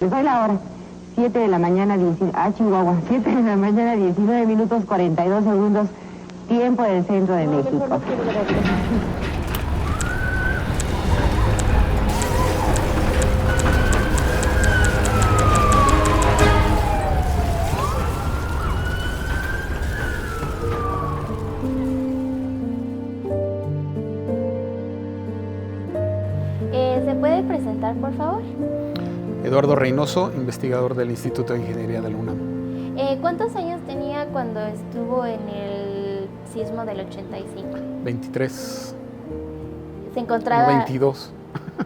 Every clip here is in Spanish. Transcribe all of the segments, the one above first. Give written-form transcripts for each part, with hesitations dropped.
Les doy la hora. 7 de la mañana, Chihuahua. 7 de la mañana, 19 minutos 42 segundos, tiempo del centro de México. ¿Se puede presentar, por favor? Eduardo Reynoso, investigador del Instituto de Ingeniería de la UNAM. ¿Cuántos años tenía cuando estuvo en el sismo del 85? 23. ¿Se encontraba...? 22.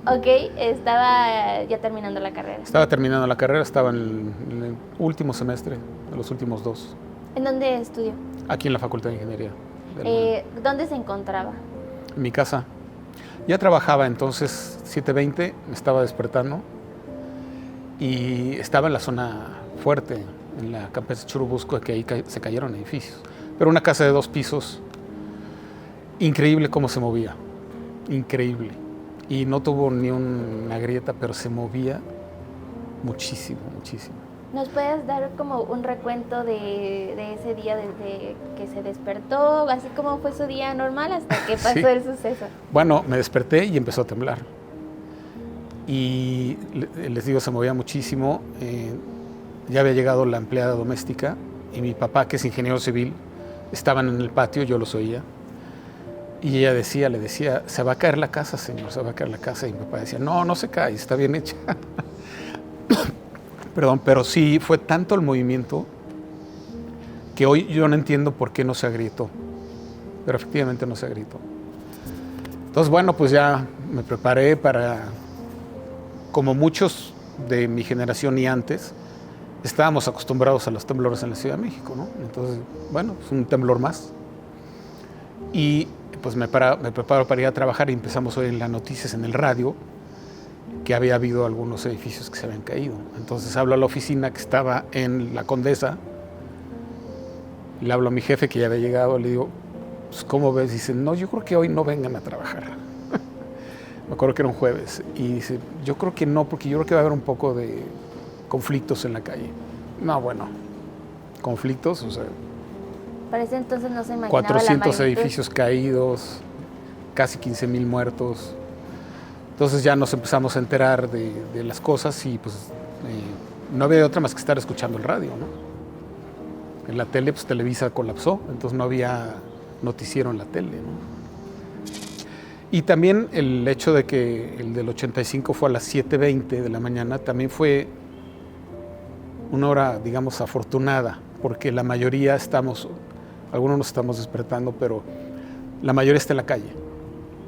Ok, estaba ya terminando la carrera. Estaba terminando la carrera, estaba en el último semestre, de los últimos 2. ¿En dónde estudió? Aquí en la Facultad de Ingeniería. ¿Dónde se encontraba? En mi casa. Ya trabajaba entonces, 7:20, me estaba despertando y estaba en la zona fuerte, en la Campestre Churubusco, que ahí se cayeron edificios. Pero una casa de 2 pisos, increíble cómo se movía, increíble. Y no tuvo ni una grieta, pero se movía muchísimo, muchísimo. ¿Nos puedes dar como un recuento de ese día desde que se despertó, así como fue su día normal hasta que pasó Sí. el suceso? Bueno, me desperté y empezó a temblar. Y les digo, se movía muchísimo. Ya había llegado la empleada doméstica y mi papá, que es ingeniero civil, estaban en el patio, yo los oía. Y ella le decía, se va a caer la casa, señor, se va a caer la casa. Y mi papá decía, no, no se cae, está bien hecha. Perdón, pero sí fue tanto el movimiento que hoy yo no entiendo por qué no se agrietó. Pero efectivamente no se agrietó. Entonces, bueno, pues ya me preparé para, como muchos de mi generación y antes, estábamos acostumbrados a los temblores en la Ciudad de México, ¿no? Entonces, bueno, es un temblor más. Y pues me preparo para ir a trabajar y empezamos hoy en las noticias en el radio que había habido algunos edificios que se habían caído. Entonces hablo a la oficina que estaba en la Condesa, le hablo a mi jefe que ya había llegado, le digo, pues, ¿cómo ves? Dice, no, yo creo que hoy no vengan a trabajar. Me acuerdo que era un jueves. Y dice, yo creo que no, porque yo creo que va a haber un poco de conflictos en la calle. No, bueno, conflictos, o sea... Para ese entonces no se imaginaba 400 la edificios caídos, casi 15,000 muertos. Entonces ya nos empezamos a enterar de las cosas y pues no había otra más que estar escuchando el radio, ¿no? En la tele, pues Televisa colapsó, entonces no había noticiero en la tele, ¿no? Y también el hecho de que el del 85 fue a las 7:20 de la mañana, también fue una hora, digamos, afortunada, porque la mayoría algunos nos estamos despertando, pero la mayoría está en la calle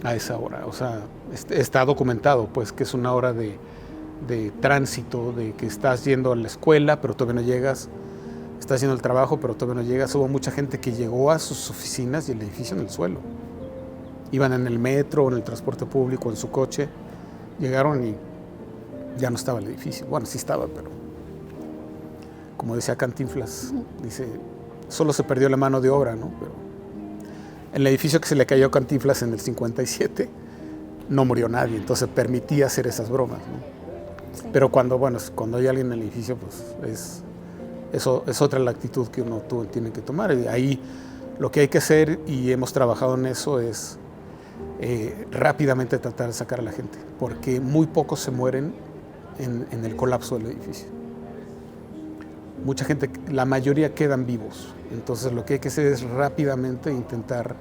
a esa hora. O sea, está documentado, pues, que es una hora de tránsito, de que estás yendo a la escuela, pero todavía no llegas, estás haciendo el trabajo, pero todavía no llegas. Hubo mucha gente que llegó a sus oficinas y el edificio en el suelo. Iban en el metro, en el transporte público, en su coche, llegaron y ya no estaba el edificio. Bueno, sí estaba, pero como decía Cantinflas, dice, solo se perdió la mano de obra, ¿no? Pero en el edificio que se le cayó a Cantinflas en el 57, no murió nadie, entonces permitía hacer esas bromas, ¿no? Sí. Pero cuando hay alguien en el edificio, pues es otra la actitud que uno tiene que tomar. Y ahí lo que hay que hacer, y hemos trabajado en eso, es rápidamente tratar de sacar a la gente, porque muy pocos se mueren en el colapso del edificio. Mucha gente, la mayoría quedan vivos. Entonces lo que hay que hacer es rápidamente intentar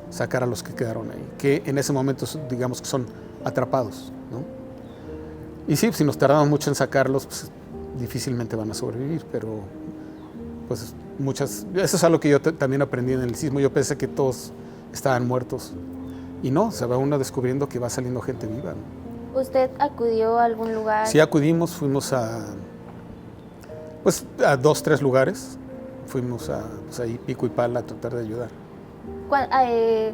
sacar a los que quedaron ahí, que en ese momento digamos que son atrapados, ¿no? Y sí, si nos tardamos mucho en sacarlos, pues difícilmente van a sobrevivir, pero pues eso es algo que yo también aprendí en el sismo. Yo pensé que todos estaban muertos y no, se va uno descubriendo que va saliendo gente viva, ¿no? ¿Usted acudió a algún lugar? Sí, acudimos, fuimos a 2, 3 lugares. Fuimos ahí pico y pala a tratar de ayudar.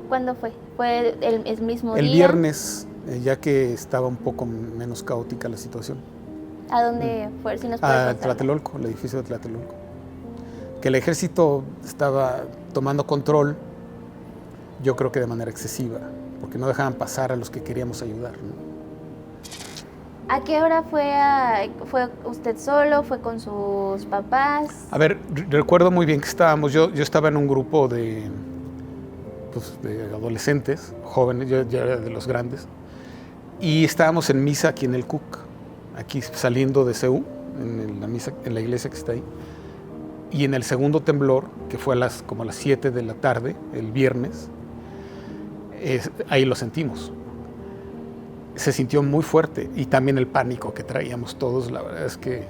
¿Cuándo fue? ¿Fue el mismo día? El viernes, ya que estaba un poco menos caótica la situación. ¿A dónde fue? Si nos puede A contar. Tlatelolco, el edificio de Tlatelolco. Que el ejército estaba tomando control, yo creo que de manera excesiva, porque no dejaban pasar a los que queríamos ayudar, ¿no? ¿A qué hora fue usted solo? ¿Fue con sus papás? A ver, recuerdo muy bien que yo estaba en un grupo de adolescentes, jóvenes, yo ya era de los grandes, y estábamos en misa aquí en el Cook, aquí saliendo de CEU, en la iglesia que está ahí, y en el segundo temblor, que fue como a las 7 de la tarde, el viernes, ahí lo sentimos. Se sintió muy fuerte y también el pánico que traíamos todos, la verdad es que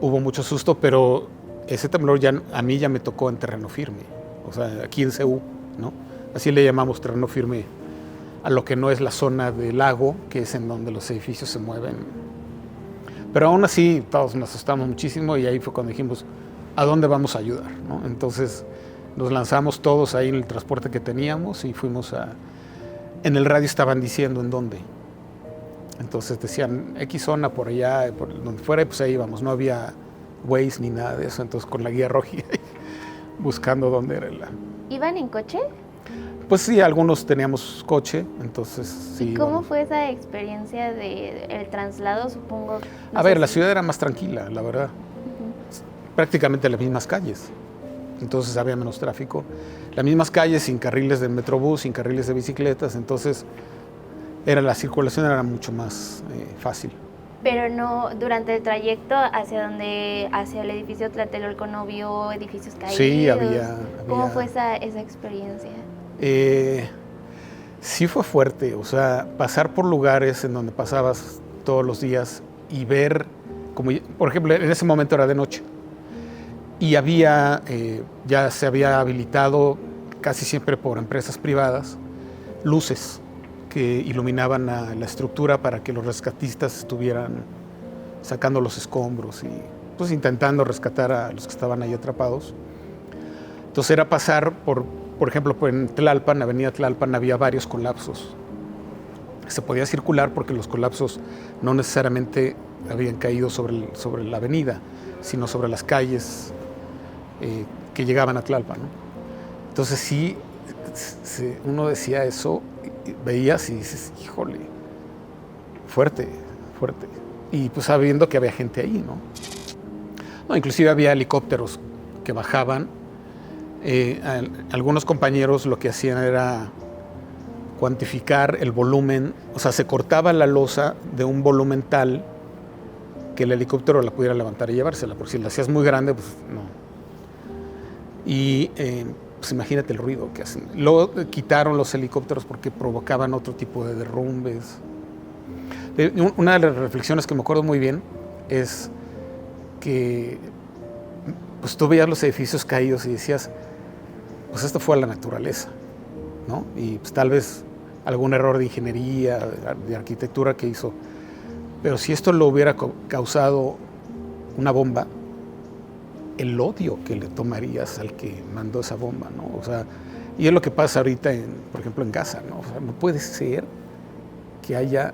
hubo mucho susto, pero ese temblor a mí ya me tocó en terreno firme, o sea, aquí en CEU, ¿no? Así le llamamos terreno firme a lo que no es la zona del lago, que es en donde los edificios se mueven. Pero aún así todos nos asustamos muchísimo y ahí fue cuando dijimos, ¿a dónde vamos a ayudar?, ¿no? Entonces nos lanzamos todos ahí en el transporte que teníamos y fuimos en el radio estaban diciendo en dónde. Entonces decían X zona por allá, por donde fuera, y pues ahí íbamos. No había Waze ni nada de eso, entonces con la guía roja buscando dónde era ¿Iban en coche? Pues sí, algunos teníamos coche, entonces sí. ¿Y cómo fue esa experiencia del traslado, supongo? A ver, la ciudad era más tranquila, la verdad. Prácticamente las mismas calles, entonces había menos tráfico. Las mismas calles, sin carriles de metrobús, sin carriles de bicicletas, entonces la circulación era mucho más fácil. Pero no, durante el trayecto hacia el edificio Tlatelolco no vio edificios caídos. Sí, había. ¿Cómo fue esa experiencia? Sí fue fuerte, o sea, pasar por lugares en donde pasabas todos los días y ver, como por ejemplo, en ese momento era de noche y ya se había habilitado casi siempre por empresas privadas luces que iluminaban la estructura para que los rescatistas estuvieran sacando los escombros y pues intentando rescatar a los que estaban ahí atrapados. Entonces era pasar por ejemplo, en Tlalpan, Avenida Tlalpan, había varios colapsos. Se podía circular porque los colapsos no necesariamente habían caído sobre la avenida, sino sobre las calles que llegaban a Tlalpan, ¿no? Entonces sí, uno decía eso, veías y dices, híjole, fuerte, fuerte. Y pues sabiendo que había gente ahí, ¿no? No, inclusive había helicópteros que bajaban. Algunos compañeros lo que hacían era cuantificar el volumen, o sea, se cortaba la losa de un volumen tal que el helicóptero la pudiera levantar y llevársela, porque si la hacías muy grande, pues no. Y pues imagínate el ruido que hacen. Luego quitaron los helicópteros porque provocaban otro tipo de derrumbes. Una de las reflexiones que me acuerdo muy bien es que pues tú veías los edificios caídos y decías, pues esto fue a la naturaleza, ¿no? Y pues tal vez algún error de ingeniería, de arquitectura que hizo. Pero si esto lo hubiera causado una bomba, el odio que le tomarías al que mandó esa bomba, ¿no? O sea, y es lo que pasa ahorita, por ejemplo, en Gaza, ¿no? O sea, no puede ser que haya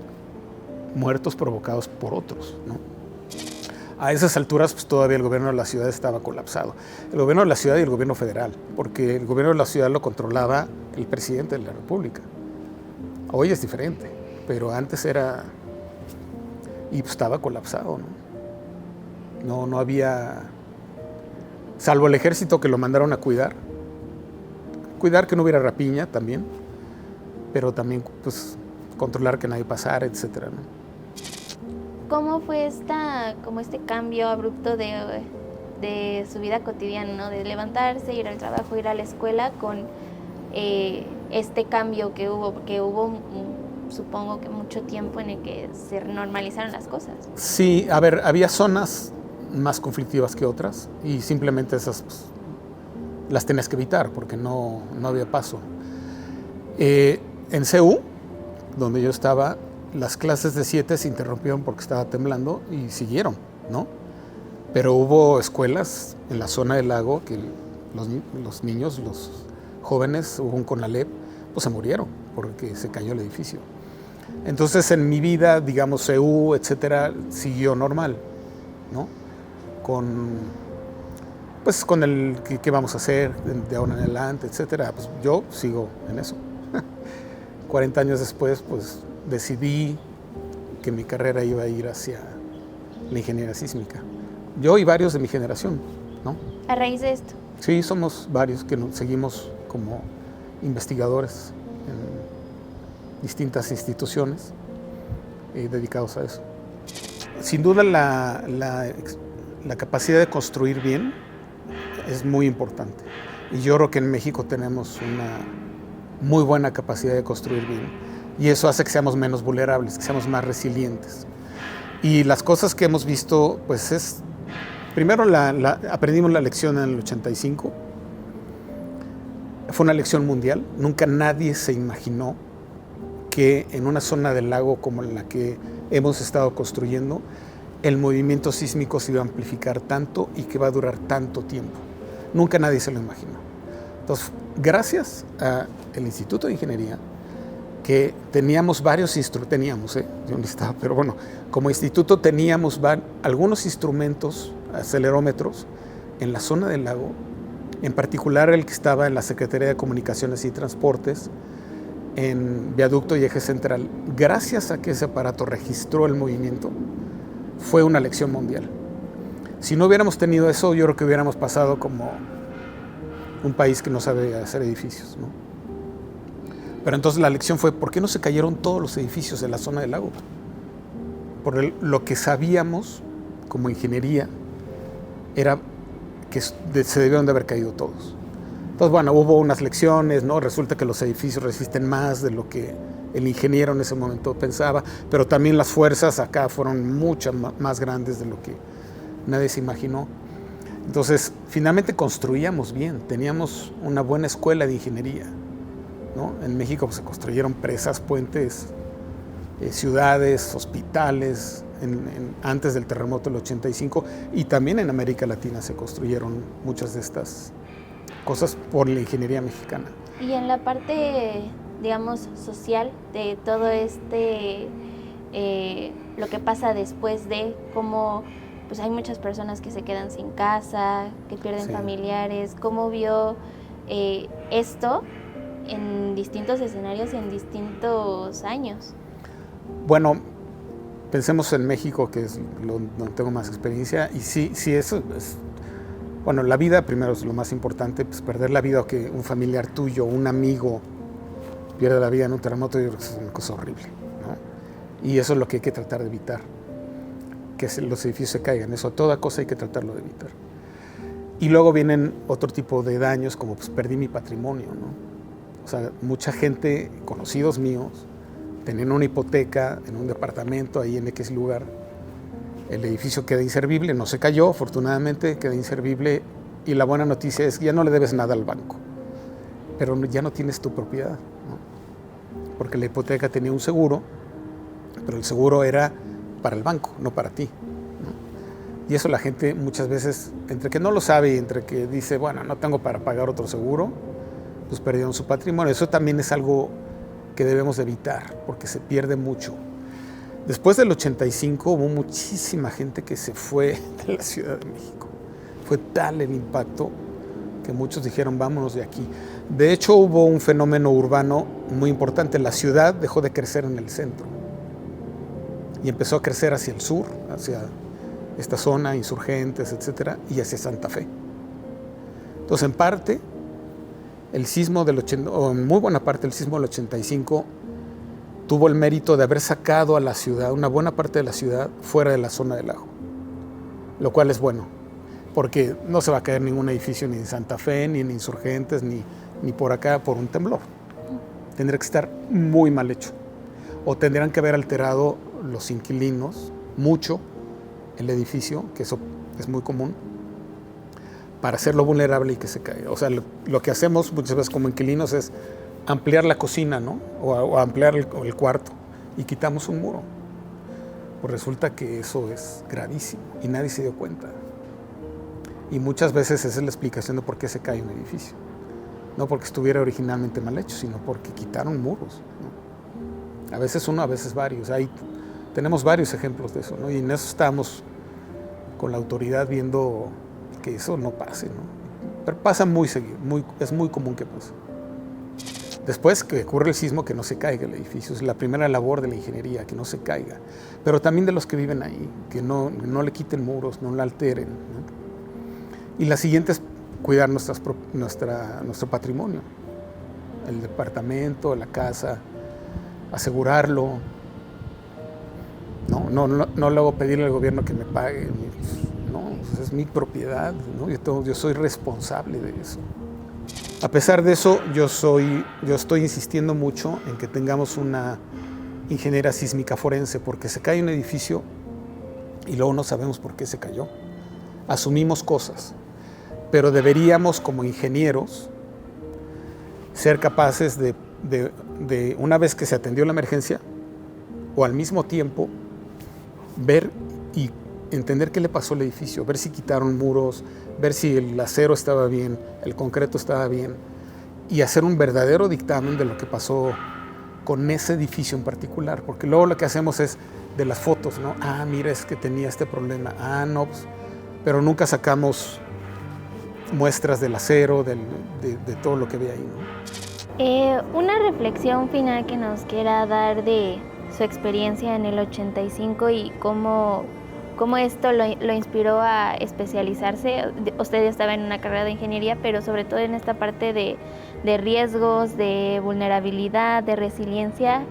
muertos provocados por otros, ¿no? A esas alturas, pues todavía el gobierno de la ciudad estaba colapsado. El gobierno de la ciudad y el gobierno federal, porque el gobierno de la ciudad lo controlaba el presidente de la República. Hoy es diferente, pero antes era... y pues estaba colapsado, ¿no? No había... salvo el ejército que lo mandaron a cuidar que no hubiera rapiña también, pero también pues controlar que nadie pasara, etcétera, ¿no? ¿Cómo fue como este cambio abrupto de su vida cotidiana, ¿no? De levantarse, ir al trabajo, ir a la escuela, con este cambio que hubo? Porque hubo, supongo que mucho tiempo en el que se normalizaron las cosas. Sí, a ver, había zonas más conflictivas que otras y simplemente esas pues, las tenías que evitar porque no había paso. En CEU, donde yo estaba, las clases de 7 se interrumpieron porque estaba temblando y siguieron, ¿no? Pero hubo escuelas en la zona del lago que los niños, los jóvenes, hubo un CONALEP, pues se murieron porque se cayó el edificio. Entonces en mi vida, digamos, CEU, etcétera, siguió normal, ¿no? Con el qué vamos a hacer de ahora en adelante, etcétera, pues yo sigo en eso. 40 años después, pues decidí que mi carrera iba a ir hacia la ingeniería sísmica. Yo y varios de mi generación, ¿no? A raíz de esto. Sí, somos varios que nos seguimos como investigadores en distintas instituciones dedicados a eso. Sin duda la capacidad de construir bien es muy importante. Y yo creo que en México tenemos una muy buena capacidad de construir bien. Y eso hace que seamos menos vulnerables, que seamos más resilientes. Y las cosas que hemos visto, pues es... Primero aprendimos la lección en el 85. Fue una lección mundial. Nunca nadie se imaginó que en una zona del lago como la que hemos estado construyendo, el movimiento sísmico se iba a amplificar tanto y que va a durar tanto tiempo. Nunca nadie se lo imaginó. Entonces, gracias al Instituto de Ingeniería, que teníamos varios instrumentos, yo no estaba, pero bueno, como instituto teníamos algunos instrumentos, acelerómetros, en la zona del lago, en particular el que estaba en la Secretaría de Comunicaciones y Transportes, en Viaducto y Eje Central. Gracias a que ese aparato registró el movimiento, fue una lección mundial. Si no hubiéramos tenido eso, yo creo que hubiéramos pasado como un país que no sabe hacer edificios, ¿no? Pero entonces la lección fue, ¿por qué no se cayeron todos los edificios de la zona del lago? Por lo que sabíamos como ingeniería era que se debieron de haber caído todos. Entonces, bueno, hubo unas lecciones, ¿no? Resulta que los edificios resisten más de lo que el ingeniero en ese momento pensaba, pero también las fuerzas acá fueron mucho más grandes de lo que nadie se imaginó. Entonces, finalmente construíamos bien, teníamos una buena escuela de ingeniería, ¿no? En México pues, se construyeron presas, puentes, ciudades, hospitales, antes del terremoto del 85, y también en América Latina se construyeron muchas de estas cosas por la ingeniería mexicana. Y en la parte, digamos, social de todo lo que pasa después de cómo pues hay muchas personas que se quedan sin casa, que pierden familiares, ¿cómo vio esto en distintos escenarios y en distintos años? Bueno, pensemos en México, que es donde tengo más experiencia, y sí eso es... Bueno, la vida primero es lo más importante, pues perder la vida o que un familiar tuyo, un amigo pierda la vida en un terremoto, yo creo que es una cosa horrible, ¿no? Y eso es lo que hay que tratar de evitar, que los edificios se caigan, eso a toda cosa hay que tratarlo de evitar. Y luego vienen otro tipo de daños, como pues perdí mi patrimonio, ¿no? O sea, mucha gente, conocidos míos, tenían una hipoteca en un departamento ahí en X lugar. El edificio queda inservible, no se cayó, afortunadamente queda inservible, y la buena noticia es que ya no le debes nada al banco, pero ya no tienes tu propiedad, ¿no? Porque la hipoteca tenía un seguro, pero el seguro era para el banco, no para ti, ¿no? Y eso la gente muchas veces, entre que no lo sabe y entre que dice, bueno, no tengo para pagar otro seguro, pues perdieron su patrimonio. Eso también es algo que debemos evitar, porque se pierde mucho. Después del 85 hubo muchísima gente que se fue de la Ciudad de México. Fue tal el impacto que muchos dijeron, vámonos de aquí. De hecho, hubo un fenómeno urbano muy importante. La ciudad dejó de crecer en el centro y empezó a crecer hacia el sur, hacia esta zona, Insurgentes, etcétera, y hacia Santa Fe. Entonces, en parte, el sismo o en muy buena parte del sismo del 85 tuvo el mérito de haber sacado a la ciudad, una buena parte de la ciudad, fuera de la zona del lago, lo cual es bueno, porque no se va a caer ningún edificio ni en Santa Fe, ni en Insurgentes, ni por acá por un temblor. Tendría que estar muy mal hecho, o tendrían que haber alterado los inquilinos mucho el edificio, que eso es muy común, para hacerlo vulnerable y que se caiga. O sea, lo que hacemos muchas veces como inquilinos es ampliar la cocina, ¿no? O ampliar el cuarto, y quitamos un muro. Pues resulta que eso es gravísimo y nadie se dio cuenta. Y muchas veces esa es la explicación de por qué se cae un edificio. No porque estuviera originalmente mal hecho, sino porque quitaron muros, ¿no? A veces uno, a veces varios. Tenemos varios ejemplos de eso, ¿no? Y en eso estamos con la autoridad viendo que eso no pase, ¿no? Pero pasa muy seguido, es muy común que pase. Después que ocurre el sismo, que no se caiga el edificio. Es la primera labor de la ingeniería, que no se caiga. Pero también de los que viven ahí, que no le quiten muros, no la alteren, ¿no? Y la siguiente es cuidar nuestro patrimonio. El departamento, la casa, asegurarlo. No luego pedirle al gobierno que me pague. No, pues es mi propiedad, ¿no? Yo soy responsable de eso. A pesar de eso, yo estoy insistiendo mucho en que tengamos una ingeniera sísmica forense, porque se cae un edificio y luego no sabemos por qué se cayó. Asumimos cosas, pero deberíamos, como ingenieros, ser capaces de una vez que se atendió la emergencia, o al mismo tiempo, ver y entender qué le pasó al edificio, ver si quitaron muros, ver si el acero estaba bien, el concreto estaba bien, y hacer un verdadero dictamen de lo que pasó con ese edificio en particular, porque luego lo que hacemos es de las fotos, ¿no? Ah, mira, es que tenía este problema, no, pues, pero nunca sacamos muestras del acero, de todo lo que ve ahí, ¿no? Una reflexión final que nos quiera dar de su experiencia en el 85 y cómo esto lo inspiró a especializarse. Usted estaba en una carrera de ingeniería, pero sobre todo en esta parte de riesgos, de vulnerabilidad, de resiliencia.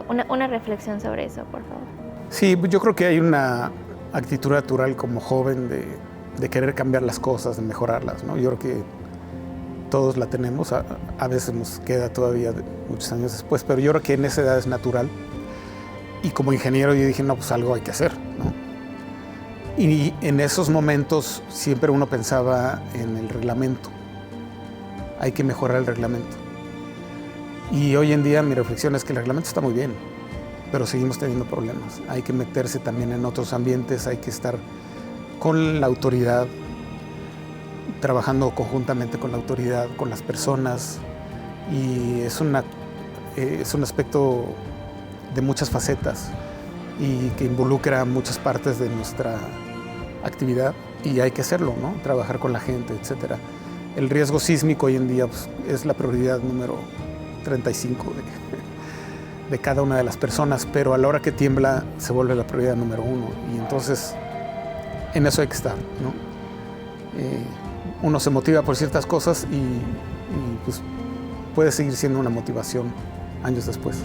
Una reflexión sobre eso, por favor. Sí, yo creo que hay una actitud natural como joven de querer cambiar las cosas, de mejorarlas, ¿no? Yo creo que todos la tenemos, a veces nos queda todavía muchos años después, pero yo creo que en esa edad es natural. Y como ingeniero yo dije, no, pues algo hay que hacer, ¿no? Y en esos momentos siempre uno pensaba en el reglamento. Hay que mejorar el reglamento. Y hoy en día mi reflexión es que el reglamento está muy bien, pero seguimos teniendo problemas. Hay que meterse también en otros ambientes, hay que estar con la autoridad, trabajando conjuntamente con la autoridad, con las personas. Y es un aspecto de muchas facetas y que involucra muchas partes de nuestra actividad, y hay que hacerlo, ¿no? Trabajar con la gente, etcétera. El riesgo sísmico hoy en día, pues, es la prioridad número 35 de cada una de las personas, pero a la hora que tiembla se vuelve la prioridad número 1, y entonces en eso hay que estar, ¿no? Uno se motiva por ciertas cosas y pues puede seguir siendo una motivación años después.